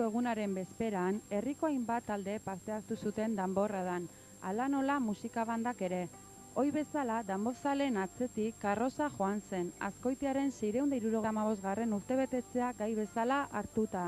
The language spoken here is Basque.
egunaren bezperan, herriko hainbat talde parte hartu zuten danborradan, hala nola musika bandak ere. Hoi bezala, danbozaleen atzetik karroza joan zen, Azkoitiaren 675. urtebetetzea gai bezala hartuta.